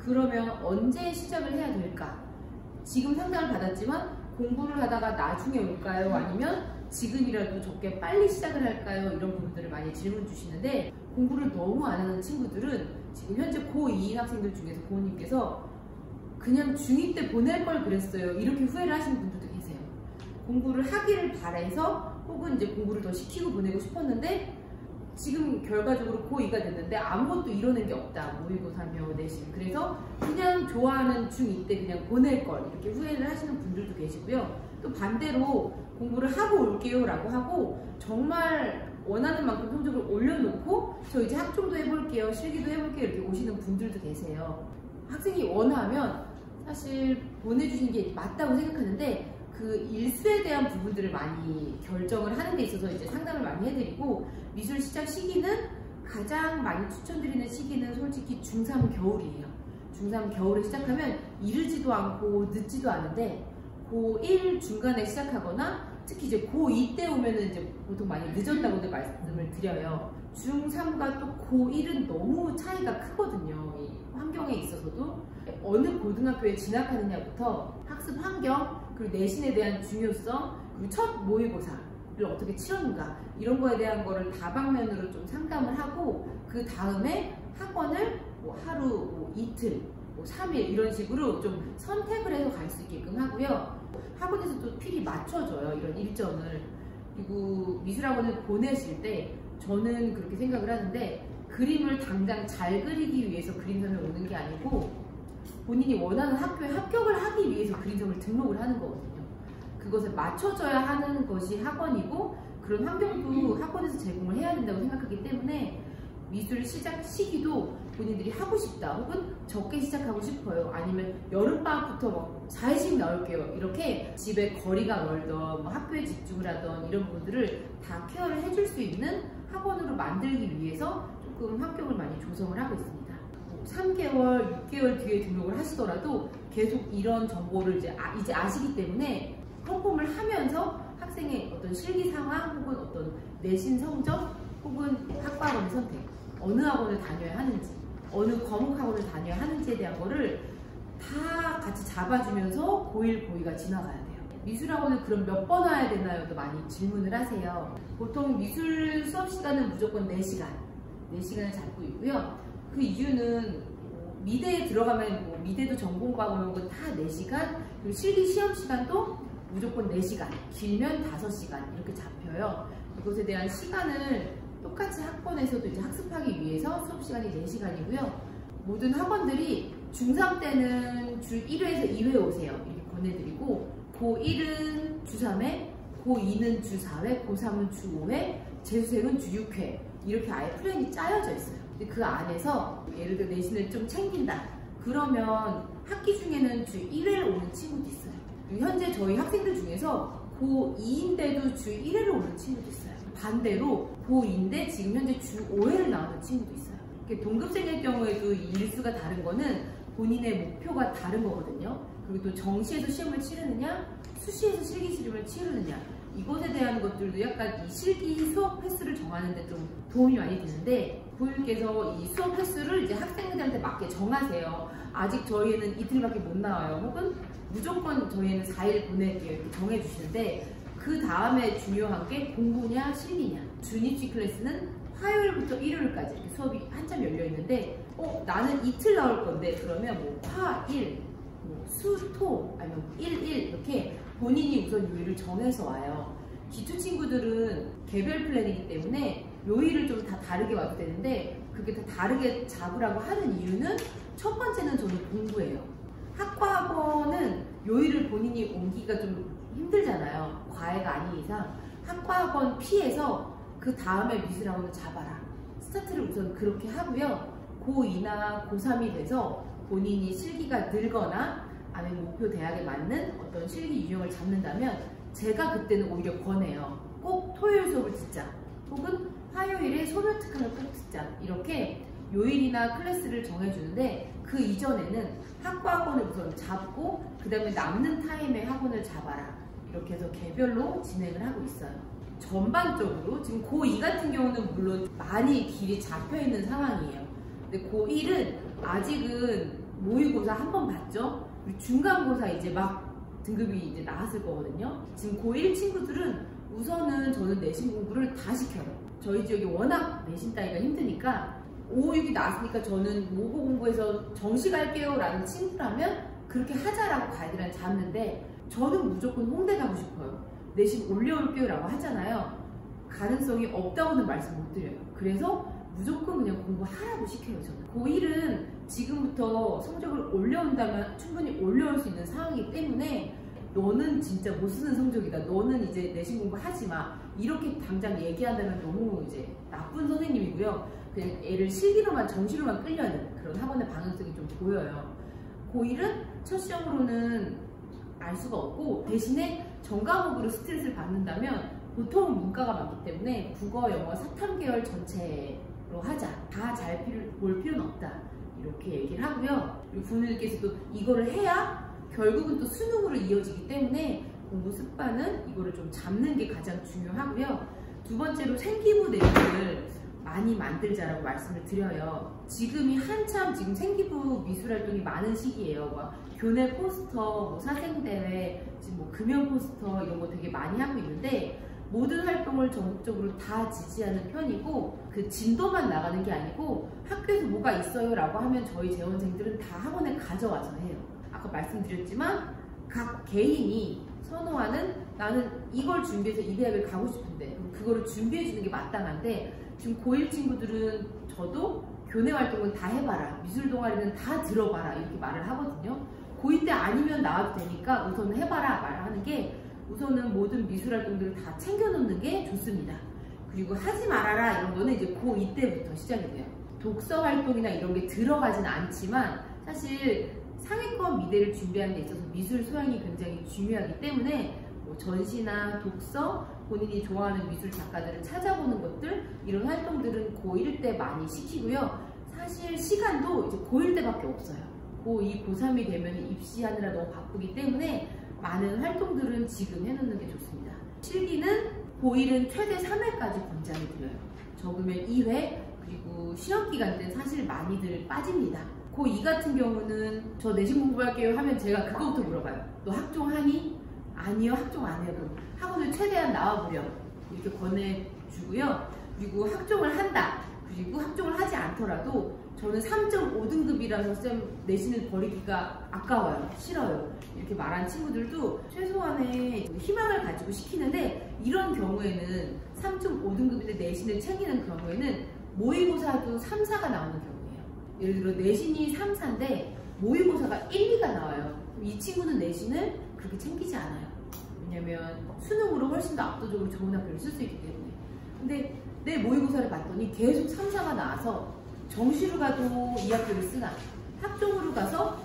그러면 언제 시작을 해야 될까? 지금 상담을 받았지만 공부를 하다가 나중에 올까요? 아니면 지금이라도 적게 빨리 시작을 할까요? 이런 부분들을 많이 질문 주시는데, 공부를 너무 안 하는 친구들은 지금 현재 고2인 학생들 중에서 부모님께서 그냥 중2 때 보낼 걸 그랬어요, 이렇게 후회를 하시는 분들도 계세요. 공부를 하기를 바라서 혹은 이제 공부를 더 시키고 보내고 싶었는데 지금 결과적으로 고2가 됐는데 아무것도 이뤄낸 게 없다. 모의고사며 내신. 그래서 그냥 좋아하는 중2 때 그냥 보낼 걸, 이렇게 후회를 하시는 분들도 계시고요. 또 반대로 공부를 하고 올게요 라고 하고 정말 원하는 만큼 성적을 올려놓고 저 이제 학종도 해볼게요, 실기도 해볼게요, 이렇게 오시는 분들도 계세요. 학생이 원하면 사실 보내주시는 게 맞다고 생각하는데, 그 일수에 대한 부분들을 많이 결정을 하는 데 있어서 이제 상담을 많이 해드리고, 미술 시작 시기는 가장 많이 추천드리는 시기는 솔직히 중3 겨울이에요. 중3 겨울에 시작하면 이르지도 않고 늦지도 않은데, 고1 중간에 시작하거나 특히 이제 고2 때 오면은 이제 보통 많이 늦었다고들 말씀을 드려요. 중3과 또 고1은 너무 차이가 크거든요. 이 환경에 있어서도. 어느 고등학교에 진학하느냐부터 학습 환경, 그리고 내신에 대한 중요성, 그리고 첫 모의고사를 어떻게 치렀는가, 이런 거에 대한 거를 다방면으로 좀 상담을 하고, 그 다음에 학원을 뭐 하루, 뭐 이틀, 뭐 3일 이런 식으로 좀 선택을 해서 갈 수 있게끔 하고요. 학원에서도 필히 맞춰줘요, 이런 일정을. 그리고 미술학원을 보내실 때 저는 그렇게 생각을 하는데, 그림을 당장 잘 그리기 위해서 그림선을 오는 게 아니고 본인이 원하는 학교에 합격을 하기 위해서 그림선을 등록을 하는 거거든요. 그것을 맞춰줘야 하는 것이 학원이고, 그런 환경도 학원에서 제공을 해야 된다고 생각하기 때문에 미술 시작 시기도 본인들이 하고 싶다, 혹은 적게 시작하고 싶어요, 아니면 여름방학부터 막 4일씩 나올게요, 이렇게 집에 거리가 멀던 뭐 학교에 집중을 하던 이런 분들을 다 케어를 해줄 수 있는 학원으로 만들기 위해서 조금 환경을 많이 조성을 하고 있습니다. 3개월, 6개월 뒤에 등록을 하시더라도 계속 이런 정보를 이제 아시기 때문에 컨펌을 하면서 학생의 어떤 실기 상황, 혹은 어떤 내신 성적, 혹은 학과학원 선택, 어느 학원을 다녀야 하는지, 어느 과목 학원을 다녀야 하는지에 대한 거를 다 같이 잡아주면서 고1, 고2가 지나가야 돼요. 미술학원을 그럼 몇 번 와야 되나요?도 많이 질문을 하세요. 보통 미술 수업 시간은 무조건 4시간을 잡고 있고요. 그 이유는 미대에 들어가면 뭐 미대도 전공과목은 다 4시간, 그리고 실기 시험 시간도 무조건 4시간, 길면 5시간 이렇게 잡혀요. 이것에 대한 시간을 똑같이 학원에서도 이제 학습하기 위해서 수업 시간이 4시간이고요. 모든 학원들이 중3 때는 주 1회에서 2회 오세요, 이렇게 보내드리고, 고1은 주 3회, 고2는 주 4회, 고3은 주 5회, 재수생은 주 6회, 이렇게 아예 플랜이 짜여져 있어요. 근데 그 안에서 예를 들어 내신을 좀 챙긴다, 그러면 학기 중에는 주 1회를 오는 친구도 있어요. 현재 저희 학생들 중에서 고2인데도 주 1회를 오는 친구도 있어요. 반대로 고2인데 지금 현재 주 5회를 나오는 친구도 있어요. 동급생일 경우에도 이 일수가 다른 거는 본인의 목표가 다른 거거든요. 그리고 또 정시에서 시험을 치르느냐, 수시에서 실기 시험을 치르느냐, 이것에 대한 것들도 약간 이 실기 수업 횟수를 정하는 데 좀 도움이 많이 되는데, 부모님께서 이 수업 횟수를 이제 학생들한테 맞게 정하세요. 아직 저희는 이틀밖에 못 나와요, 혹은 무조건 저희는 4일 보낼게요, 이렇게 정해주시는데, 그 다음에 중요한 게 공부냐 실기냐. 준입식 클래스는 화요일부터 일요일까지 이렇게 수업이 한참 열려 있는데, 나는 이틀 나올 건데, 그러면 뭐 화, 일, 뭐 수, 토, 아니면 1, 이렇게 본인이 우선 요일을 정해서 와요. 기초 친구들은 개별 플랜이기 때문에 요일을 좀 다 다르게 와도 되는데, 그게 다 다르게 잡으라고 하는 이유는 첫 번째는 저는 공부예요. 학과학원은 요일을 본인이 옮기기가 좀 힘들잖아요. 과외가 아닌 이상 학과학원 피해서 그 다음에 미술학원을 잡아라, 스타트를 우선 그렇게 하고요. 고2나 고3이 돼서 본인이 실기가 늘거나 아니면 목표 대학에 맞는 어떤 실기 유형을 잡는다면 제가 그때는 오히려 권해요. 꼭 토요일 수업을 듣자, 혹은 화요일에 소묘 특강을 꼭 듣자, 이렇게 요일이나 클래스를 정해주는데, 그 이전에는 학과학원을 우선 잡고 그 다음에 남는 타임에 학원을 잡아라, 이렇게 해서 개별로 진행을 하고 있어요. 전반적으로 지금 고2 같은 경우는 물론 많이 길이 잡혀있는 상황이에요. 근데 고1은 아직은 모의고사 한 번 봤죠? 중간고사 이제 막 등급이 이제 나왔을 거거든요. 지금 고1 친구들은 우선은 저는 내신 공부를 다 시켜요. 저희 지역이 워낙 내신 따기가 힘드니까 5, 6이 나왔으니까 저는 모고 공부해서 정시 갈게요 라는 친구라면 그렇게 하자라고 가이드라인 잡는데, 저는 무조건 홍대 가고 싶어요. 내신 올려올게요 라고 하잖아요. 가능성이 없다고는 말씀 못 드려요. 그래서 무조건 그냥 공부하라고 시켜요. 저는 고1은 지금부터 성적을 올려온다면 충분히 올려올 수 있는 상황이기 때문에 너는 진짜 못 쓰는 성적이다, 너는 이제 내신 공부 하지 마, 이렇게 당장 얘기한다면 너무 이제 나쁜 선생님이고요. 그냥 애를 실기로만 정시로만 끌려는 그런 학원의 방향성이 좀 보여요. 고1은 첫 시험으로는 알 수가 없고, 대신에 전과목으로 스트레스를 받는다면 보통은 문과가 많기 때문에 국어, 영어, 사탐 계열 전체로 하자, 다 잘 볼 필요는 없다, 이렇게 얘기를 하고요. 그리고 부모님께서도 이거를 해야 결국은 또 수능으로 이어지기 때문에 공부 습관은 이거를 좀 잡는 게 가장 중요하고요. 두 번째로 생기부 내용을 많이 만들자라고 말씀을 드려요. 지금이 한참 지금 생기부 미술활동이 많은 시기예요. 교내 포스터, 사생대회, 지금 금연 포스터 이런 거 되게 많이 하고 있는데, 모든 활동을 전국적으로 다 지지하는 편이고, 그 진도만 나가는 게 아니고 학교에서 뭐가 있어요 라고 하면 저희 재원생들은 다 학원에 가져와서 해요. 아까 말씀드렸지만 각 개인이 선호하는, 나는 이걸 준비해서 이 대학을 가고 싶은데 그거를 준비해 주는 게 마땅한데, 지금 고1 친구들은 저도 교내 활동은 다 해봐라, 미술 동아리는 다 들어봐라, 이렇게 말을 하거든요. 고2 때 아니면 나와도 되니까 우선은 해봐라 말하는 게, 우선은 모든 미술 활동들을 다 챙겨놓는 게 좋습니다. 그리고 하지 말아라 이런 거는 이제 고2 때부터 시작이 돼요. 독서 활동이나 이런 게 들어가진 않지만 사실 상위권 미대를 준비하는 데 있어서 미술 소양이 굉장히 중요하기 때문에 전시나 독서, 본인이 좋아하는 미술 작가들을 찾아보는 것들, 이런 활동들은 고1 때 많이 시키고요. 사실 시간도 이제 고1 때밖에 없어요. 고2, 고3이 되면 입시하느라 너무 바쁘기 때문에 많은 활동들은 지금 해놓는 게 좋습니다. 실기는 고1은 최대 3회까지 권장해 드려요. 적으면 2회, 그리고 시험기간 때는 사실 많이들 빠집니다. 고2 같은 경우는 저 내신 공부할게요 하면 제가 그거부터 물어봐요. 너 학종하니? 아니요, 학종 안 해요. 학원을 최대한 나와보려, 이렇게 권해주고요. 그리고 학종을 한다, 그리고 학종을 하지 않더라도 저는 3.5등급이라서 쌤 내신을 버리기가 아까워요, 싫어요, 이렇게 말한 친구들도 최소한의 희망을 가지고 시키는데, 이런 경우에는 3.5등급인데 내신을 챙기는 경우에는 모의고사도 3, 4가 나오는 경우예요. 예를 들어 내신이 3, 4인데 모의고사가 1, 2가 나와요. 이 친구는 내신을 그렇게 챙기지 않아요. 왜냐면 수능으로 훨씬 더 압도적으로 좋은 학교를 쓸 수 있기 때문에. 근데 내 모의고사를 봤더니 계속 3, 4가 나와서 정시로 가도 이 학교를 쓰나, 학종으로 가서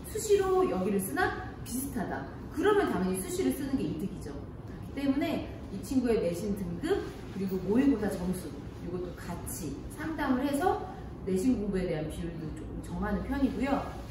수시로 여기를 쓰나 비슷하다, 그러면 당연히 수시를 쓰는 게 이득이죠. 그렇기 때문에 이 친구의 내신 등급, 그리고 모의고사 점수, 이것도 같이 상담을 해서 내신 공부에 대한 비율도 조금 정하는 편이고요.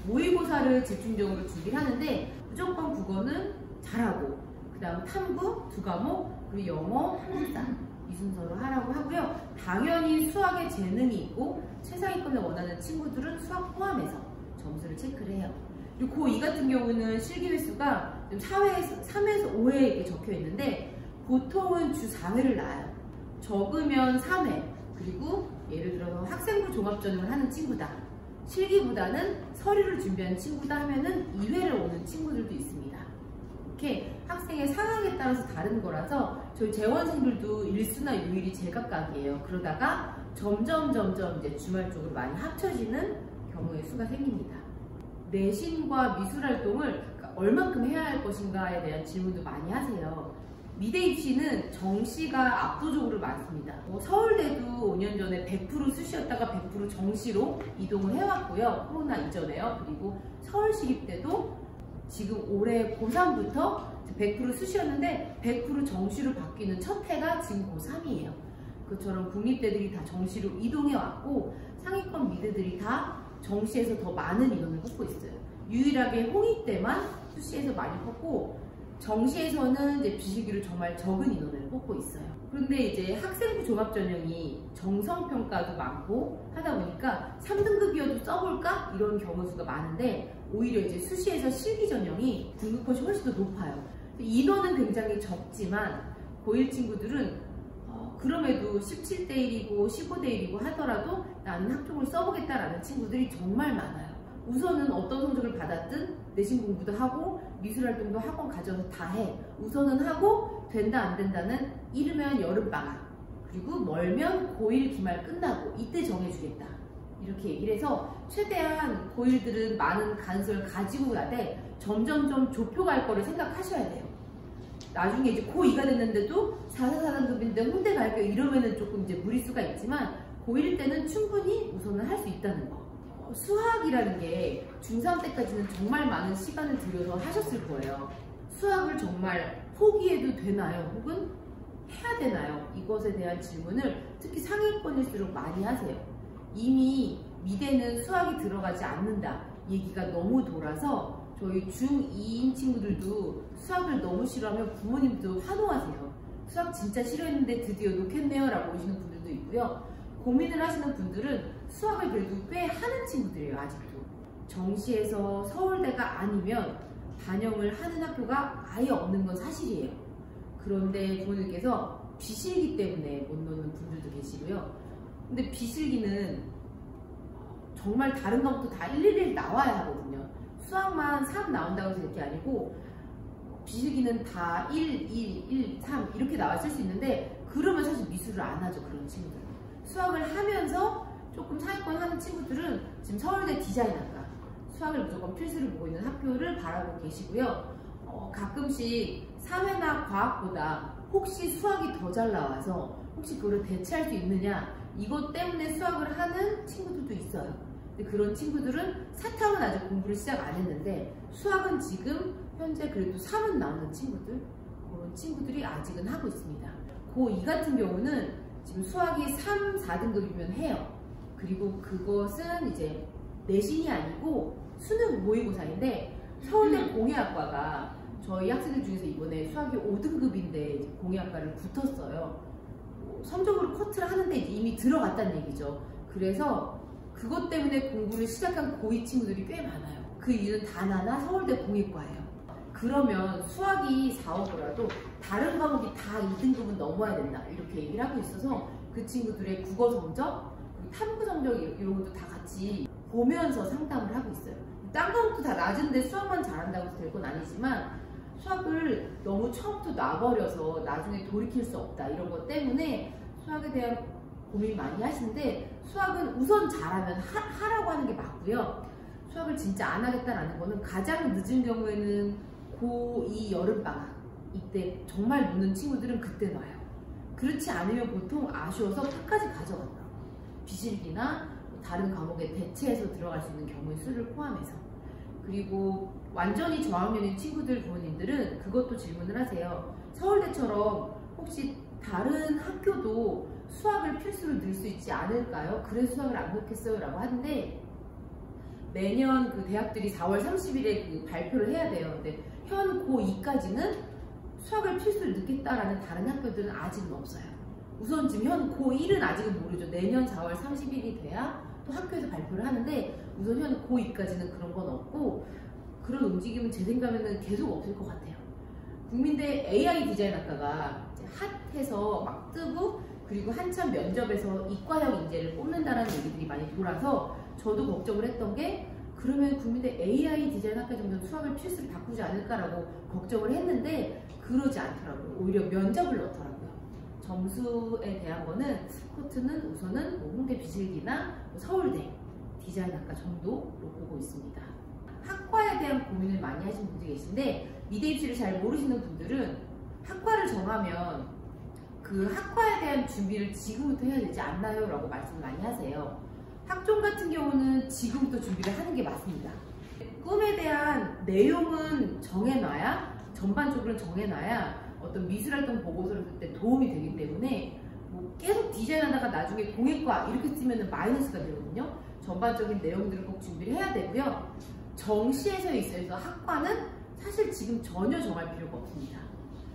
모의고사를 집중적으로 준비를 하는데 무조건 국어는 잘하고, 그 다음 탐구 2과목, 그리고 영어, 한국사 이 순서로 하라고 하고요. 당연히 수학에 재능이 있고 최상위권을 원하는 친구들은 수학 포함해서 점수를 체크를 해요. 그리고 고2 같은 경우는 실기 횟수가 3회에서 5회 이렇게 적혀 있는데, 보통은 주 4회를 나와요. 적으면 3회, 그리고 예를 들어서 학생부 종합전형을 하는 친구다, 실기보다는 서류를 준비하는 친구다 하면은 2회를 오는 친구들도 있습니다. 이렇게 학생의 상황에 따라서 다른 거라서 저희 재원생들도 일수나 요일이 제각각이에요. 그러다가 점점 이제 주말 쪽으로 많이 합쳐지는 경우의 수가 생깁니다. 내신과 미술활동을 얼만큼 해야 할 것인가에 대한 질문도 많이 하세요. 미대 입시는 정시가 압도적으로 많습니다. 서울대도 5년 전에 100% 수시였다가 100% 정시로 이동을 해왔고요. 코로나 이전에요. 그리고 서울시립대도 지금 올해 고3부터 100% 수시였는데 100% 정시로 바뀌는 첫 해가 지금 고3이에요. 그처럼 국립대들이 다 정시로 이동해왔고 상위권 미대들이 다 정시에서 더 많은 인원을 뽑고 있어요. 유일하게 홍익대만 수시에서 많이 뽑고, 정시에서는 이제 비실기를 정말 적은 인원을 뽑고 있어요. 그런데 이제 학생부 종합전형이 정성평가도 많고 하다 보니까 3등급이어도 써볼까? 이런 경우 수가 많은데 오히려 이제 수시에서 실기 전형이 등급컷이 훨씬 더 높아요. 인원은 굉장히 적지만 고1 친구들은 그럼에도 17대 1이고 15대 1이고 하더라도 나는 학종을 써보겠다라는 친구들이 정말 많아요. 우선은 어떤 성적을 받았든 내신 공부도 하고 미술활동도 학원 가져서 다 해. 우선은 하고 된다 안 된다는 이르면 여름방학 그리고 멀면 고1 기말 끝나고 이때 정해주겠다 이렇게 얘기를 해서 최대한 고1들은 많은 가능성을 가지고 가되 점점점 좁혀갈 거를 생각하셔야 돼요. 나중에 이제 고2가 됐는데도 4.4등급인데 홍대 갈게요 이러면은 조금 이제 무리수가 있지만 고1 때는 충분히 우선은 할 수 있다는 거. 수학이라는 게 중3 때까지는 정말 많은 시간을 들여서 하셨을 거예요. 수학을 정말 포기해도 되나요? 혹은 해야 되나요? 이것에 대한 질문을 특히 상위권일수록 많이 하세요. 이미 미대는 수학이 들어가지 않는다 얘기가 너무 돌아서 저희 중2인 친구들도 수학을 너무 싫어하면 부모님도 환호하세요. 수학 진짜 싫어했는데 드디어 놓겠네요 라고 오시는 분들도 있고요. 고민을 하시는 분들은 수학을 그래도 꽤 하는 친구들이에요. 아직도 정시에서 서울대가 아니면 반영을 하는 학교가 아예 없는 건 사실이에요. 그런데 부모님께서 비실기 때문에 못 넣는 분들도 계시고요. 근데 비실기는 정말 다른 과목도 다 111 나와야 하거든요. 수학만 3 나온다고 해서 될 게 아니고 비실기는 다 1, 1, 3 이렇게 나와 쓸 수 있는데 그러면 사실 미술을 안 하죠. 그런 친구들. 수학을 하면서 조금 상위권 하는 친구들은 지금 서울대 디자인학과 수학을 무조건 필수를 보고 있는 학교를 바라보고 계시고요. 가끔씩 사회나 과학보다 혹시 수학이 더 잘 나와서 혹시 그거를 대체할 수 있느냐 이것 때문에 수학을 하는 친구들도 있어요. 근데 그런 친구들은 사탐은 아직 공부를 시작 안 했는데 수학은 지금 현재 그래도 3은 나오는 친구들 그런 친구들이 아직은 하고 있습니다. 고2 같은 경우는 지금 수학이 3, 4등급이면 해요. 그리고 그것은 이제 내신이 아니고 수능 모의고사인데 서울대 공예학과가 저희 학생들 중에서 이번에 수학이 5등급인데 공예학과를 붙었어요. 성적으로 커트를 하는데 이미 들어갔다는 얘기죠. 그래서 그것 때문에 공부를 시작한 고2 친구들이 꽤 많아요. 그 이유는 단 하나 서울대 공예과예요. 그러면 수학이 4, 5더라도 다른 과목이 다 2등급은 넘어야 된다 이렇게 얘기를 하고 있어서 그 친구들의 국어 성적, 탐구 성적 이런 것도 다 같이 보면서 상담을 하고 있어요. 딴 과목도 다 낮은데 수학만 잘한다고 해서 될 건 아니지만 수학을 너무 처음부터 놔버려서 나중에 돌이킬 수 없다 이런 것 때문에 수학에 대한 고민 많이 하시는데 수학은 우선 잘하면 하라고 하는 게 맞고요. 수학을 진짜 안 하겠다라는 거는 가장 늦은 경우에는 고2 여름방학 이때 정말 노는 친구들은 그때 놔요. 그렇지 않으면 보통 아쉬워서 끝까지 가져간다. 비실기나 다른 과목에 대체해서 들어갈 수 있는 경우의 수를 포함해서. 그리고 완전히 저학년인 친구들 부모님들은 그것도 질문을 하세요. 서울대처럼 혹시 다른 학교도 수학을 필수로 넣을 수 있지 않을까요? 그래서 수학을 안 넣겠어요? 라고 하는데 매년 그 대학들이 4월 30일에 그 발표를 해야 돼요. 근데 현 고2까지는 수학을 필수로 넣겠다라는 다른 학교들은 아직은 없어요. 우선 지금 현 고1은 아직은 모르죠. 내년 4월 30일이 돼야 또 학교에서 발표를 하는데 우선 현 고2까지는 그런 건 없고 그런 움직임은 제 생각에는 계속 없을 것 같아요. 국민대 AI 디자인학과가 핫해서 막 뜨고 그리고 한참 면접에서 이과형 인재를 뽑는다는 얘기들이 많이 돌아서 저도 걱정을 했던 게 그러면 국민대 AI 디자인학과 정도는 수학을 필수로 바꾸지 않을까라고 걱정을 했는데 그러지 않더라고요. 오히려 면접을 넣더라고요. 점수에 대한 거는 코트는 우선은 홍대 비실기나 서울대 디자인학과 정도로 보고 있습니다. 학과에 대한 고민을 많이 하시는 분들이 계신데 미대 입시를 잘 모르시는 분들은 학과를 정하면 그 학과에 대한 준비를 지금부터 해야 되지 않나요? 라고 말씀을 많이 하세요. 학종 같은 경우는 지금부터 준비를 하는 게 맞습니다. 꿈에 대한 내용은 정해놔야 전반적으로 정해놔야 어떤 미술활동 보고서를 쓸 때 도움이 되기 때문에 뭐 계속 디자인하다가 나중에 공예과 이렇게 쓰면 마이너스가 되거든요. 전반적인 내용들을 꼭 준비를 해야 되고요. 정시에서 있어서 학과는 사실 지금 전혀 정할 필요가 없습니다.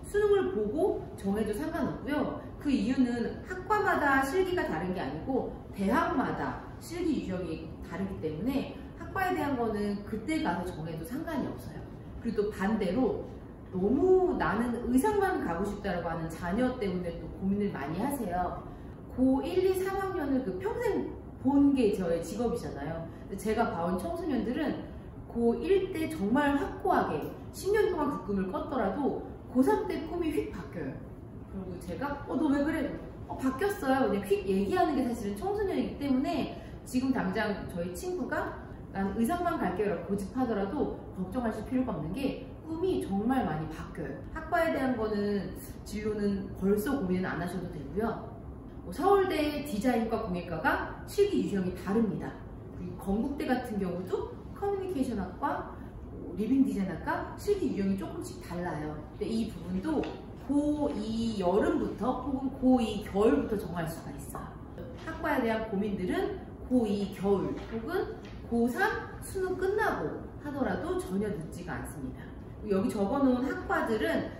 수능을 보고 정해도 상관없고요. 그 이유는 학과마다 실기가 다른 게 아니고 대학마다 실기 유형이 다르기 때문에 학과에 대한 거는 그때 가서 정해도 상관이 없어요. 그리고 또 반대로 너무 나는 의상만 가고 싶다고 하는 자녀 때문에 또 고민을 많이 하세요. 고1, 2, 3학년을 그 평생 본 게 저의 직업이잖아요. 제가 봐온 청소년들은 고1 때 정말 확고하게 10년 동안 그 꿈을 꿨더라도 고3 때 꿈이 휙 바뀌어요. 그리고 제가 너 왜 그래? 바뀌었어요. 그냥 휙 얘기하는 게 사실은 청소년이기 때문에 지금 당장 저희 친구가 난 의상만 갈게요 라고 고집하더라도 걱정하실 필요가 없는 게 꿈이 정말 많이 바뀌어요. 학과에 대한 거는 진로는 벌써 고민은 안 하셔도 되고요. 서울대 디자인과 공예과가 실기 유형이 다릅니다. 그리고 건국대 같은 경우도 커뮤니케이션학과, 리빙 디자인학과 실기 유형이 조금씩 달라요. 근데 이 부분도 고2 여름부터 혹은 고2 겨울부터 정할 수가 있어요. 학과에 대한 고민들은 고2 겨울 혹은 고3 수능 끝나고 하더라도 전혀 늦지가 않습니다. 여기 적어놓은 학과들은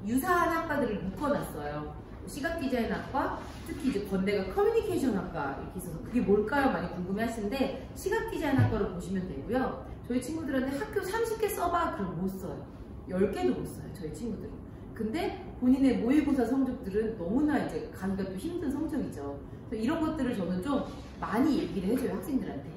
유사한 학과들을 묶어놨어요. 시각디자인학과, 특히 이제 건대가 커뮤니케이션학과 이렇게 있어서 그게 뭘까요? 많이 궁금해하시는데 시각디자인학과를 보시면 되고요. 저희 친구들한테 학교 30개 써봐 그럼 못 써요. 10개도 못 써요. 저희 친구들은. 근데 본인의 모의고사 성적들은 너무나 이제 가기가 또 힘든 성적이죠. 그래서 이런 것들을 저는 좀 많이 얘기를 해줘요. 학생들한테.